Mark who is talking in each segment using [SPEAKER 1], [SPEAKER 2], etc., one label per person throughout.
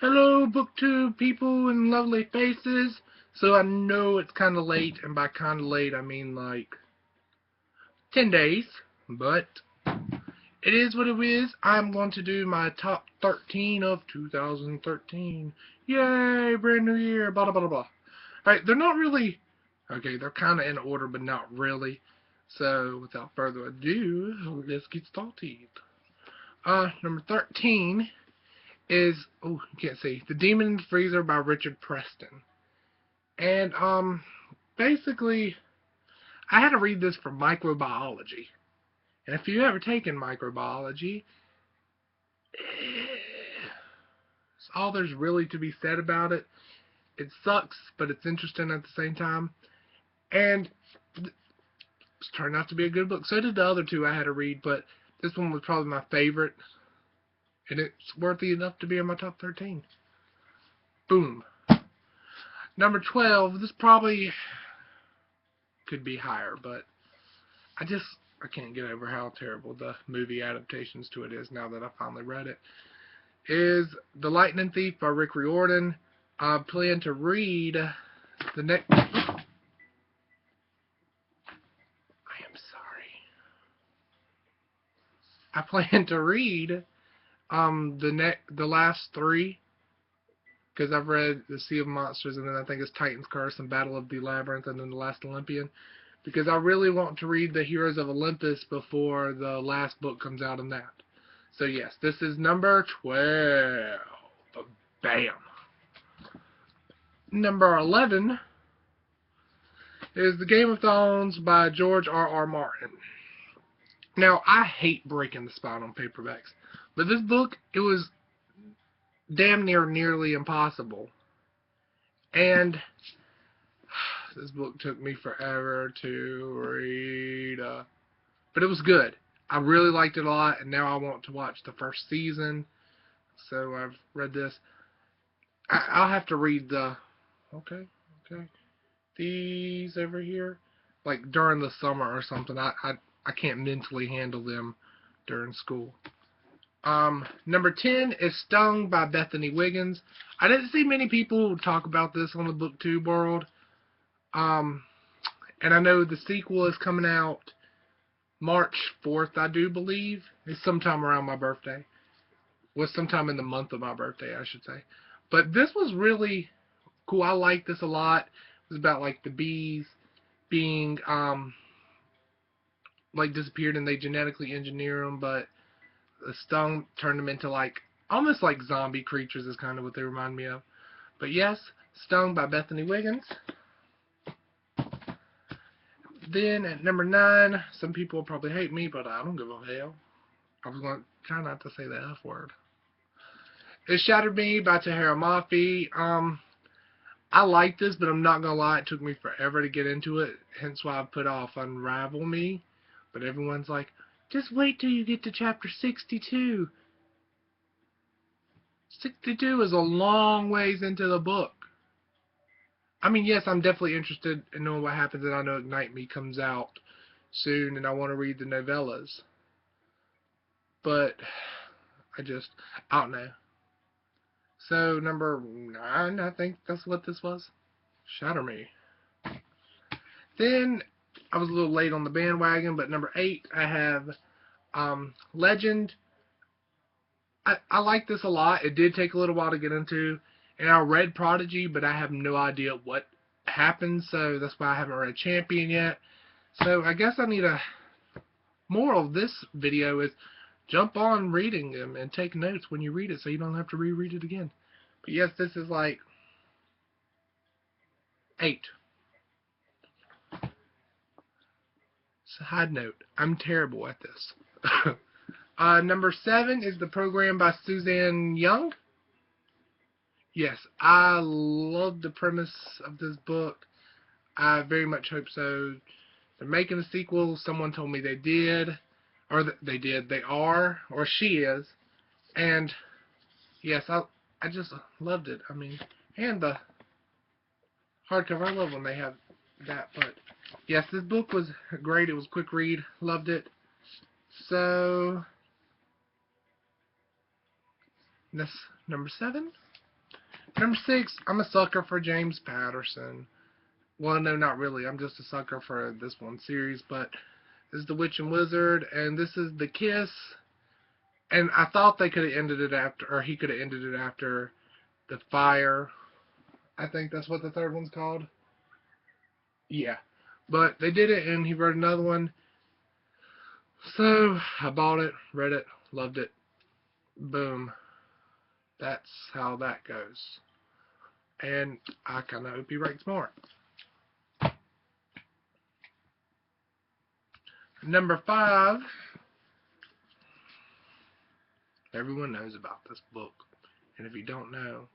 [SPEAKER 1] Hello, booktube people and lovely faces. So I know it's kind of late, and by kind of late I mean like 10 days, but it is what it is. I'm going to do my top 13 of 2013. Yay, brand new year, blah, blah, blah, blah. Alright, they're not really, okay, they're kind of in order, but not really. So without further ado, let's get started. Number 13 is, oh, you can't see, The Demon in the Freezer by Richard Preston. And, basically, I had to read this for microbiology. And if you've ever taken microbiology, it's all there's really to be said about it. It sucks, but it's interesting at the same time. And it's turned out to be a good book. So did the other two I had to read, but this one was probably my favorite. And it's worthy enough to be in my top 13. Boom. Number 12, this probably could be higher, but I can't get over how terrible the movie adaptations to it is now that I finally read it. Is The Lightning Thief by Rick Riordan. I plan to read the next... I am sorry. I plan to read the last three, because I've read The Sea of Monsters, and then I think it's Titan's Curse and Battle of the Labyrinth, and then The Last Olympian, because I really want to read the Heroes of Olympus before the last book comes out in that. So yes, this is number 12. Bam. Number 11 is The Game of Thrones by George R.R. Martin. Now, I hate breaking the spine on paperbacks, but this book, it was damn nearly impossible. And this book took me forever to read, but it was good. I really liked it a lot, and now I want to watch the first season. So I've read this. I'll have to read the, okay, these over here, like during the summer or something. I can't mentally handle them during school. Number 10 is Stung by Bethany Wiggins. I didn't see many people talk about this on the BookTube world. And I know the sequel is coming out March 4th, I do believe. It's sometime around my birthday. Was sometime in the month of my birthday, I should say. But this was really cool. I liked this a lot. It was about like the bees being like disappeared, and they genetically engineer them, but the stung turned them into like almost like zombie creatures is kind of what they remind me of. But yes, Stung by Bethany Wiggins. Then at number 9, some people will probably hate me, but I don't give a hell. I was going to try not to say the F word. It Shattered Me by Tahereh Mafi. I like this, but I'm not going to lie, it took me forever to get into it, hence why I put off Unravel Me. But everyone's like, just wait till you get to chapter 62. 62 is a long ways into the book. I mean, yes, I'm definitely interested in knowing what happens, and I know Ignite Me comes out soon, and I want to read the novellas. But I don't know. So, number 9, I think that's what this was. Shatter Me. Then, I was a little late on the bandwagon, but number 8, I have Legend. I like this a lot. It did take a little while to get into. And I read Prodigy, but I have no idea what happened, so that's why I haven't read Champion yet. So I guess I need a moral of this video is jump on reading them and take notes when you read it so you don't have to reread it again. But yes, this is like 8. Side note, I'm terrible at this. Number 7 is The Program by Suzanne Young. Yes, I love the premise of this book. I very much hope so. They're making a sequel. Someone told me they did. Or they are. Or she is. And, yes, I just loved it. I mean, and the hardcover. I love when they have that. But, yes, this book was great. It was a quick read. Loved it. So, that's number 7. Number 6, I'm a sucker for James Patterson. Well, no, not really. I'm just a sucker for this one series, but this is The Witch and Wizard, and this is The Kiss. And I thought they could have ended it after, or he could have ended it after The Fire. I think that's what the third one's called. Yeah. But they did it, and he wrote another one. So, I bought it, read it, loved it. Boom. That's how that goes. And I kind of hope he writes more. Number 5. Everyone knows about this book. And if you don't know,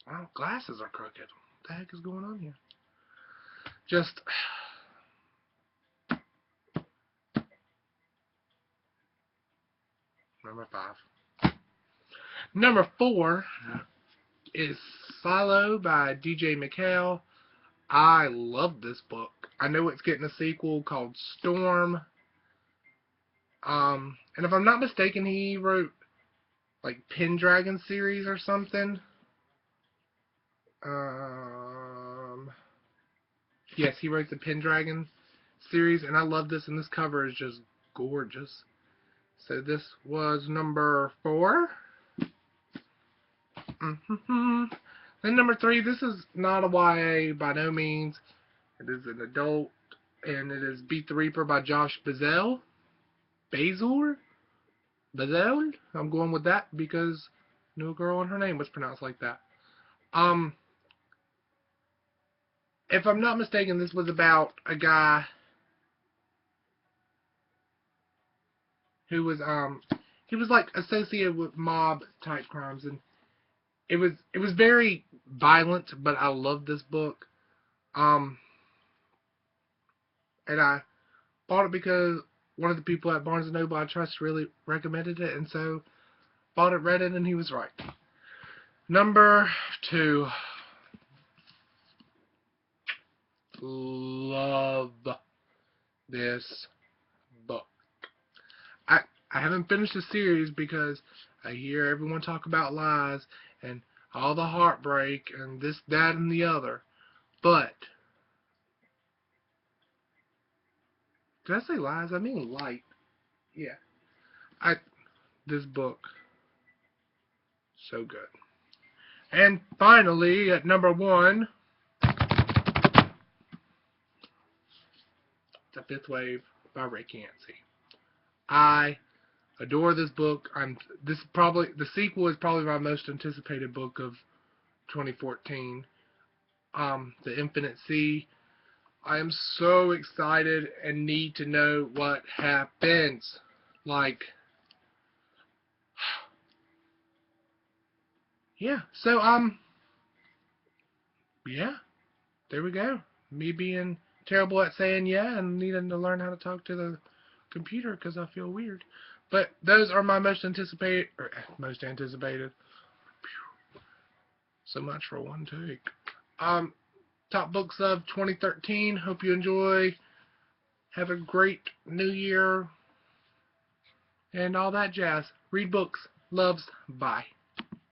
[SPEAKER 1] oh, glasses are crooked. What the heck is going on here? Just number 5. Number 4 is Silo by DJ McHale. I love this book. I know it's getting a sequel called Storm. And if I'm not mistaken, he wrote like Pendragon series or something. Yes, he wrote the Pendragon series, and I love this, and this cover is just gorgeous. So this was number 4. Then number 3, this is not a YA by no means. It is an adult, and it is Beat the Reaper by Josh Bazell. Bazell? I'm going with that because no girl and her name was pronounced like that. If I'm not mistaken, this was about a guy who was he was like associated with mob type crimes, and it was very violent, but I love this book. And I bought it because one of the people at Barnes & Noble I trust really recommended it, and so bought it, read it, and he was right. Number 2. Love this book. I haven't finished the series because I hear everyone talk about lies and all the heartbreak and this, that, and the other. But, did I say lies? I mean light. Yeah. This book, so good. And finally, at number 1, The Fifth Wave by Ray Yancey. I adore this book. The sequel is probably my most anticipated book of 2014. The Infinite Sea. I am so excited and need to know what happens. Like, yeah. So, yeah. There we go. Me being terrible at saying yeah and needing to learn how to talk to the computer because I feel weird. But those are my most anticipated. So much for one take. Top books of 2013. Hope you enjoy. Have a great new year and all that jazz. Read books. Loves. Bye.